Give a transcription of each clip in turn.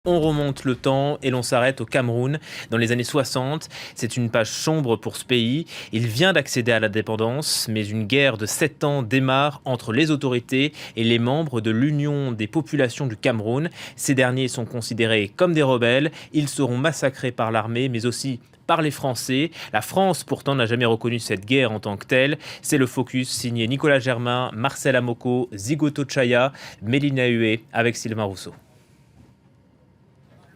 On remonte le temps et l'on s'arrête au Cameroun. Dans les années 60, c'est une page sombre pour ce pays. Il vient d'accéder à l'indépendance, mais une guerre de 7 ans démarre entre les autorités et les membres de l'Union des populations du Cameroun. Ces derniers sont considérés comme des rebelles. Ils seront massacrés par l'armée, mais aussi par les Français. La France, pourtant, n'a jamais reconnu cette guerre en tant que telle. C'est le focus signé Nicolas Germain, Marcel Amoko, Zigoto Chaya, Mélina Hué avec Sylvain Rousseau.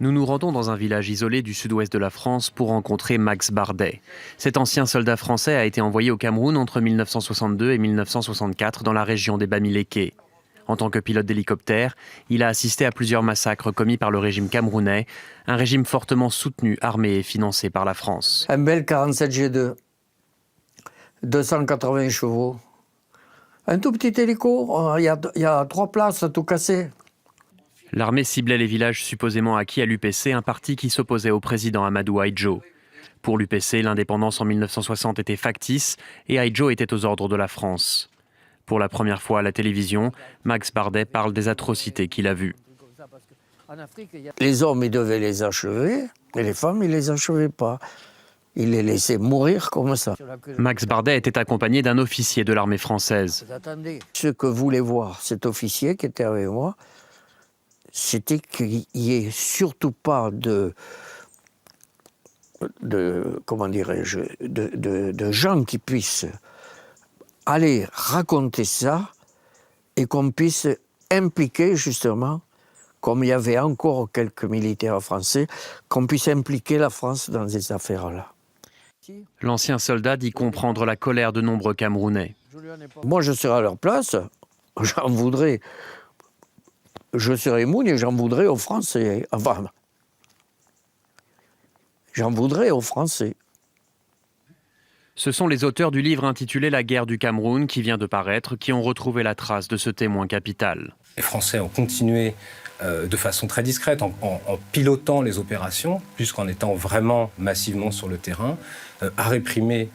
Nous nous rendons dans un village isolé du sud-ouest de la France pour rencontrer Max Bardet. Cet ancien soldat français a été envoyé au Cameroun entre 1962 et 1964 dans la région des Bamileke. En tant que pilote d'hélicoptère, il a assisté à plusieurs massacres commis par le régime camerounais, un régime fortement soutenu, armé et financé par la France. Un bel 47 G2, 280 chevaux. Un tout petit hélico, il y a 3 places, tout cassé. L'armée ciblait les villages supposément acquis à l'UPC, un parti qui s'opposait au président Amadou Ahidjo. Pour l'UPC, l'indépendance en 1960 était factice et Ahidjo était aux ordres de la France. Pour la première fois à la télévision, Max Bardet parle des atrocités qu'il a vues. Les hommes, ils devaient les achever, et les femmes, ils les achevaient pas. Ils les laissaient mourir comme ça. Max Bardet était accompagné d'un officier de l'armée française. Ce que voulait voir cet officier qui était avec moi, c'était qu'il n'y ait surtout pas de gens qui puissent aller raconter ça et qu'on puisse impliquer justement, comme il y avait encore quelques militaires français, qu'on puisse impliquer la France dans ces affaires-là. L'ancien soldat dit comprendre la colère de nombreux Camerounais. Moi, je serais à leur place, j'en voudrais. Je serais moune et j'en voudrais aux Français. Enfin, j'en voudrais aux Français. Ce sont les auteurs du livre intitulé La guerre du Cameroun qui vient de paraître, qui ont retrouvé la trace de ce témoin capital. Les Français ont continué de façon très discrète en pilotant les opérations, plus qu'en étant vraiment massivement sur le terrain, à réprimer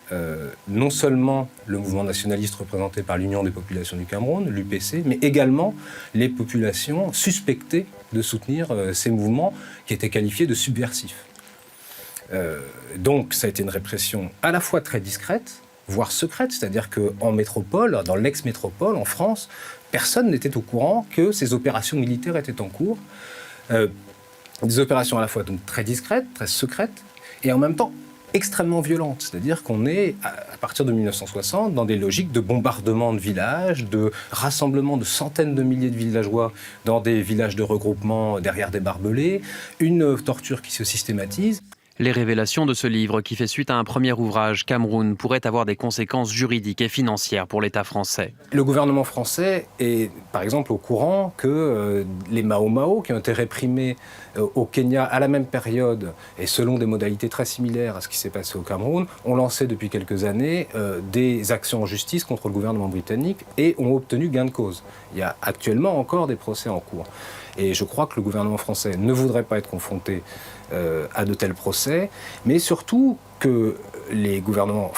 non seulement le mouvement nationaliste représenté par l'Union des populations du Cameroun, l'UPC, mais également les populations suspectées de soutenir ces mouvements qui étaient qualifiés de subversifs. Donc ça a été une répression à la fois très discrète, voire secrète, c'est-à-dire qu'en métropole, dans l'ex-métropole, en France, personne n'était au courant que ces opérations militaires étaient en cours. Des opérations à la fois donc très discrètes, très secrètes, et en même temps extrêmement violentes. C'est-à-dire qu'on est, à partir de 1960, dans des logiques de bombardement de villages, de rassemblement de centaines de milliers de villageois dans des villages de regroupement derrière des barbelés, une torture qui se systématise. Les révélations de ce livre, qui fait suite à un premier ouvrage, Cameroun, pourraient avoir des conséquences juridiques et financières pour l'État français. Le gouvernement français est, par exemple, au courant que les Mao Mao, qui ont été réprimés au Kenya à la même période, et selon des modalités très similaires à ce qui s'est passé au Cameroun, ont lancé depuis quelques années des actions en justice contre le gouvernement britannique et ont obtenu gain de cause. Il y a actuellement encore des procès en cours. Et je crois que le gouvernement français ne voudrait pas être confronté à de tels procès, mais surtout que les gouvernements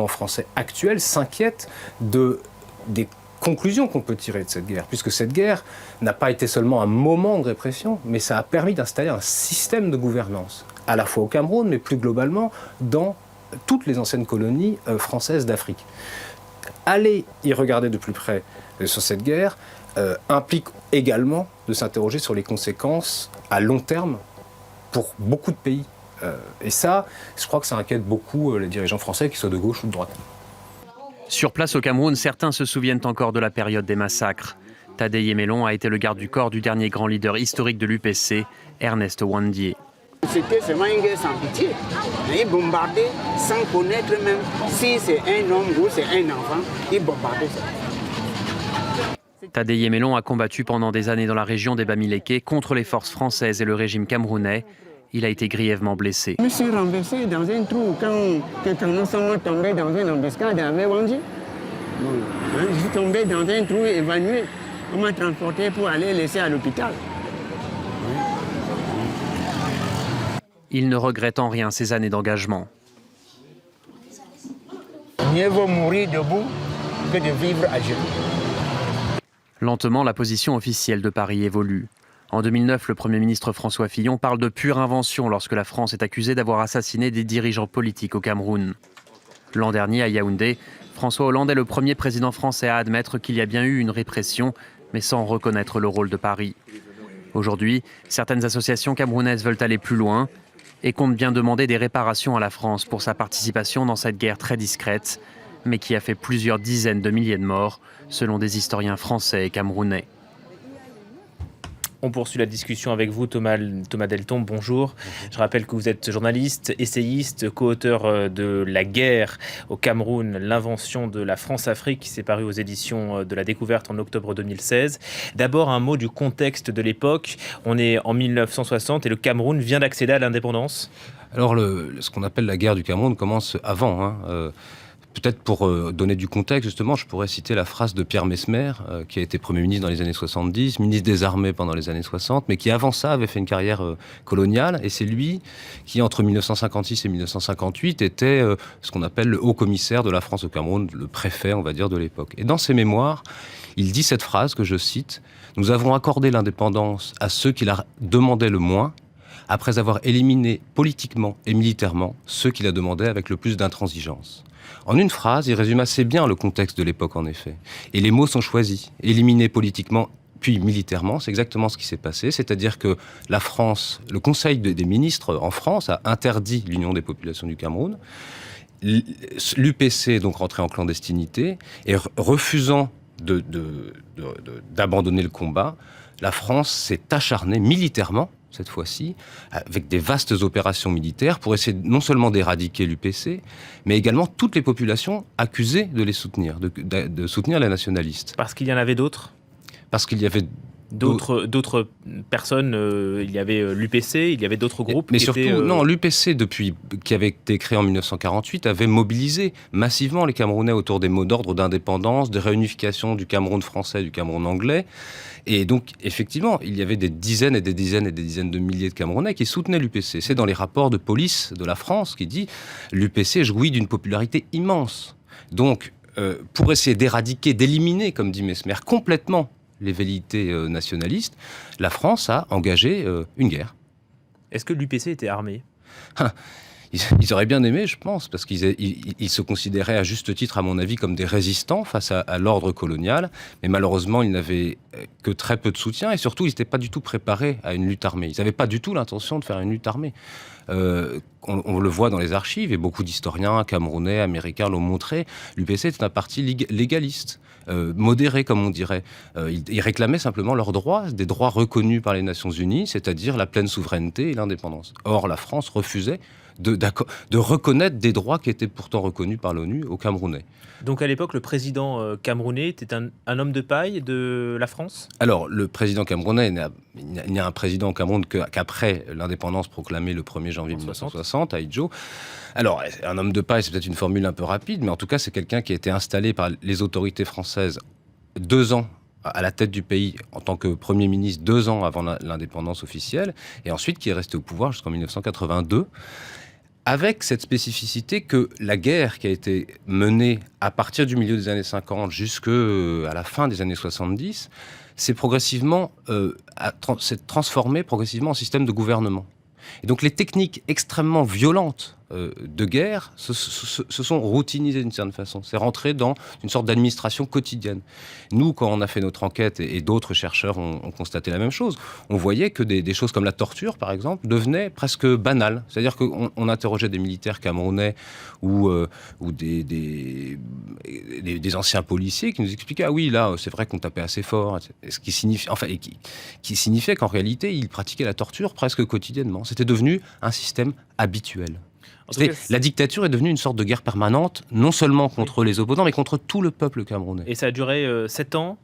français actuels s'inquiètent des conclusions qu'on peut tirer de cette guerre, puisque cette guerre n'a pas été seulement un moment de répression, mais ça a permis d'installer un système de gouvernance, à la fois au Cameroun, mais plus globalement dans toutes les anciennes colonies françaises d'Afrique. Aller y regarder de plus près sur cette guerre implique également de s'interroger sur les conséquences à long terme pour beaucoup de pays. Et ça, je crois que ça inquiète beaucoup les dirigeants français, qu'ils soient de gauche ou de droite. Sur place au Cameroun, certains se souviennent encore de la période des massacres. Tadei Yemelon a été le garde du corps du dernier grand leader historique de l'UPC, Ernest Ouandié. C'était seulement une guerre sans pitié. Ils bombardaient sans connaître même si c'est un homme ou c'est un enfant. Ils bombardaient ça. Tadei Yemelon a combattu pendant des années dans la région des Bamileke contre les forces françaises et le régime camerounais. Il a été grièvement blessé. Je me suis renversé dans un trou quand nous sommes tombés dans une embuscade avec Wandi. Je suis tombé dans un trou évanoui. On m'a transporté pour aller laisser à l'hôpital. Il ne regrette en rien ses années d'engagement. Mieux vaut mourir debout que de vivre à genoux. Lentement, la position officielle de Paris évolue. En 2009, le Premier ministre François Fillon parle de pure invention lorsque la France est accusée d'avoir assassiné des dirigeants politiques au Cameroun. L'an dernier, à Yaoundé, François Hollande est le premier président français à admettre qu'il y a bien eu une répression, mais sans reconnaître le rôle de Paris. Aujourd'hui, certaines associations camerounaises veulent aller plus loin et comptent bien demander des réparations à la France pour sa participation dans cette guerre très discrète, mais qui a fait plusieurs dizaines de milliers de morts, selon des historiens français et camerounais. On poursuit la discussion avec vous, Thomas Delton. Bonjour. Je rappelle que vous êtes journaliste, essayiste, co-auteur de La guerre au Cameroun, l'invention de la France-Afrique, qui s'est paru aux éditions de La Découverte en octobre 2016. D'abord, un mot du contexte de l'époque. On est en 1960 et le Cameroun vient d'accéder à l'indépendance. Alors, ce qu'on appelle la guerre du Cameroun commence avant. Peut-être pour donner du contexte, justement, je pourrais citer la phrase de Pierre Messmer, qui a été Premier ministre dans les années 70, ministre des Armées pendant les années 60, mais qui avant ça avait fait une carrière coloniale. Et c'est lui qui, entre 1956 et 1958, était ce qu'on appelle le haut commissaire de la France au Cameroun, le préfet, on va dire, de l'époque. Et dans ses mémoires, il dit cette phrase que je cite, « Nous avons accordé l'indépendance à ceux qui la demandaient le moins, après avoir éliminé politiquement et militairement ceux qui la demandaient avec le plus d'intransigeance. » En une phrase, il résume assez bien le contexte de l'époque, en effet. Et les mots sont choisis. Éliminer politiquement, puis militairement, c'est exactement ce qui s'est passé. C'est-à-dire que la France, le Conseil des ministres en France a interdit l'Union des populations du Cameroun. L'UPC est donc rentré en clandestinité et refusant d'abandonner le combat, la France s'est acharnée militairement, cette fois-ci, avec des vastes opérations militaires pour essayer non seulement d'éradiquer l'UPC, mais également toutes les populations accusées de les soutenir, de soutenir les nationalistes. Parce qu'il y en avait d'autres ? Parce qu'il y avait d'autres personnes, il y avait l'UPC, il y avait d'autres groupes. Mais surtout, non, l'UPC, qui avait été créé en 1948, avait mobilisé massivement les Camerounais autour des mots d'ordre d'indépendance, de réunification du Cameroun français et du Cameroun anglais. Et donc, effectivement, il y avait des dizaines et des dizaines et des dizaines de milliers de Camerounais qui soutenaient l'UPC. C'est dans les rapports de police de la France qui dit « l'UPC jouit d'une popularité immense ». Donc, pour essayer d'éradiquer, d'éliminer, comme dit Messmer, complètement les velléités nationalistes, la France a engagé une guerre. Est-ce que l'UPC était armé ? Ils auraient bien aimé, je pense, parce qu'ils se considéraient à juste titre, à mon avis, comme des résistants face à l'ordre colonial. Mais malheureusement, ils n'avaient que très peu de soutien et surtout, ils n'étaient pas du tout préparés à une lutte armée. Ils n'avaient pas du tout l'intention de faire une lutte armée. On le voit dans les archives et beaucoup d'historiens camerounais, américains l'ont montré. L'UPC était un parti légaliste. Modérés, comme on dirait. Ils réclamaient simplement leurs droits, des droits reconnus par les Nations Unies, c'est-à-dire la pleine souveraineté et l'indépendance. Or, la France refusait de reconnaître des droits qui étaient pourtant reconnus par l'ONU aux Camerounais. Donc à l'époque, le président camerounais était un homme de paille de la France ? Alors, le président camerounais, il n'y a un président au Cameroun qu'après l'indépendance proclamée le 1er janvier 1960 à Idjo. Alors, un homme de paille, c'est peut-être une formule un peu rapide, mais en tout cas, c'est quelqu'un qui a été installé par les autorités françaises 2 ans à la tête du pays en tant que Premier ministre 2 ans avant l'indépendance officielle, et ensuite qui est resté au pouvoir jusqu'en 1982. Avec cette spécificité que la guerre qui a été menée à partir du milieu des années 50 jusqu'à la fin des années 70 s'est progressivement s'est transformée progressivement en système de gouvernement. Et donc les techniques extrêmement violentes de guerre se sont routinisées d'une certaine façon. C'est rentré dans une sorte d'administration quotidienne. Nous, quand on a fait notre enquête, et d'autres chercheurs ont constaté la même chose, on voyait que des choses comme la torture, par exemple, devenaient presque banales. C'est-à-dire qu'on interrogeait des militaires camerounais ou des anciens policiers qui nous expliquaient « Ah oui, là, c'est vrai qu'on tapait assez fort », ce qui signifiait qu'en réalité, ils pratiquaient la torture presque quotidiennement. C'était devenu un système habituel. La dictature est devenue une sorte de guerre permanente, non seulement contre les opposants, mais contre tout le peuple camerounais. Et ça a duré 7 ans,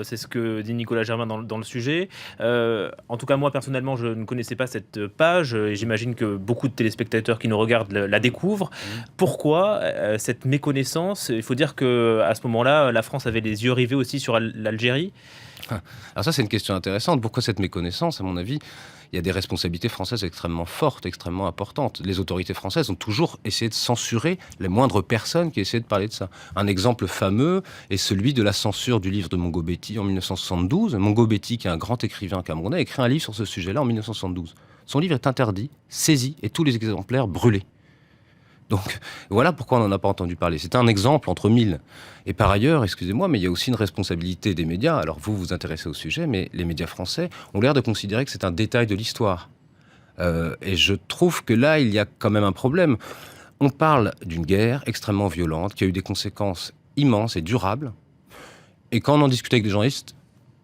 c'est ce que dit Nicolas Germain dans le sujet. En tout cas, moi, personnellement, je ne connaissais pas cette page, et j'imagine que beaucoup de téléspectateurs qui nous regardent la découvrent. Pourquoi cette méconnaissance ? Il faut dire qu'à ce moment-là, la France avait les yeux rivés aussi sur l'Algérie. Alors ça, c'est une question intéressante. Pourquoi cette méconnaissance ? À mon avis, il y a des responsabilités françaises extrêmement fortes, extrêmement importantes. Les autorités françaises ont toujours essayé de censurer les moindres personnes qui essayaient de parler de ça. Un exemple fameux est celui de la censure du livre de Mongo Betty en 1972. Mongo Betty, qui est un grand écrivain camerounais, a écrit un livre sur ce sujet-là en 1972. Son livre est interdit, saisi et tous les exemplaires brûlés. Donc voilà pourquoi on n'en a pas entendu parler. C'est un exemple entre mille. Et par ailleurs, excusez-moi, mais il y a aussi une responsabilité des médias. Alors vous vous intéressez au sujet, mais les médias français ont l'air de considérer que c'est un détail de l'histoire. Et je trouve que là, il y a quand même un problème. On parle d'une guerre extrêmement violente qui a eu des conséquences immenses et durables. Et quand on en discute avec des journalistes,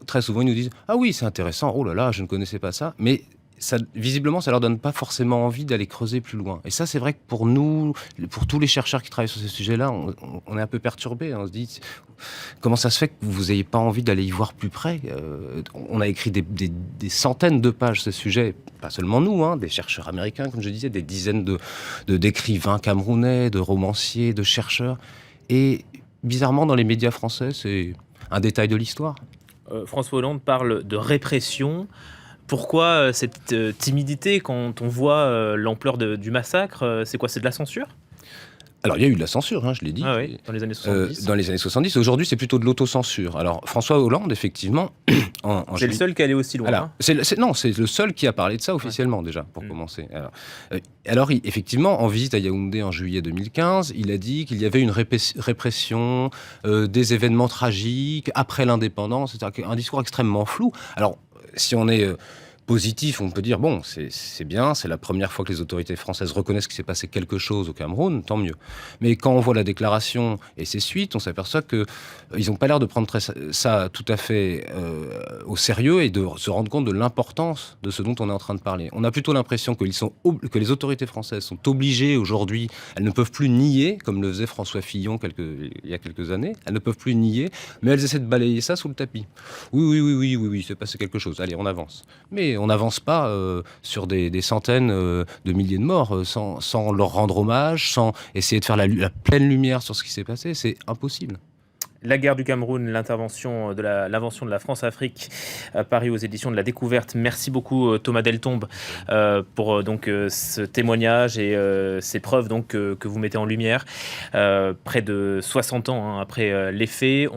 très souvent ils nous disent « Ah oui, c'est intéressant, oh là là, je ne connaissais pas ça ». Mais ça, visiblement, ça leur donne pas forcément envie d'aller creuser plus loin. Et ça, c'est vrai que pour nous, pour tous les chercheurs qui travaillent sur ces sujets-là, on est un peu perturbés. On se dit, comment ça se fait que vous n'ayez pas envie d'aller y voir plus près ? On a écrit des centaines de pages sur ce sujet, pas seulement nous, des chercheurs américains, comme je disais, des dizaines d'écrivains camerounais, de romanciers, de chercheurs. Et bizarrement, dans les médias français, c'est un détail de l'histoire. François Hollande parle de répression. Pourquoi cette timidité quand on voit l'ampleur du massacre ? C'est quoi ? C'est de la censure ? Alors, il y a eu de la censure, je l'ai dit. Ah oui, dans les années 70. Dans les années 70. Aujourd'hui, c'est plutôt de l'autocensure. Alors, François Hollande, effectivement... c'est le seul qui allait aussi loin. Alors, c'est le seul qui a parlé de ça officiellement, déjà, pour commencer. Alors effectivement, en visite à Yaoundé en juillet 2015, il a dit qu'il y avait une répression des événements tragiques après l'indépendance, c'est-à-dire un discours extrêmement flou. Alors, si on est positif, on peut dire, bon, c'est bien, c'est la première fois que les autorités françaises reconnaissent qu'il s'est passé quelque chose au Cameroun, tant mieux. Mais quand on voit la déclaration et ses suites, on s'aperçoit qu'ils n'ont pas l'air de prendre ça tout à fait au sérieux et de se rendre compte de l'importance de ce dont on est en train de parler. On a plutôt l'impression que les autorités françaises sont obligées aujourd'hui, elles ne peuvent plus nier, comme le faisait François Fillon il y a quelques années, elles ne peuvent plus nier, mais elles essaient de balayer ça sous le tapis. Oui, c'est passé quelque chose, allez, on avance. Mais on n'avance pas sur des centaines de milliers de morts sans leur rendre hommage, sans essayer de faire la pleine lumière sur ce qui s'est passé. C'est impossible. La guerre du Cameroun, l'invention de la France-Afrique, paru aux éditions de la Découverte. Merci beaucoup Thomas Deltombe pour ce témoignage et ces preuves que vous mettez en lumière près de 60 ans après les faits.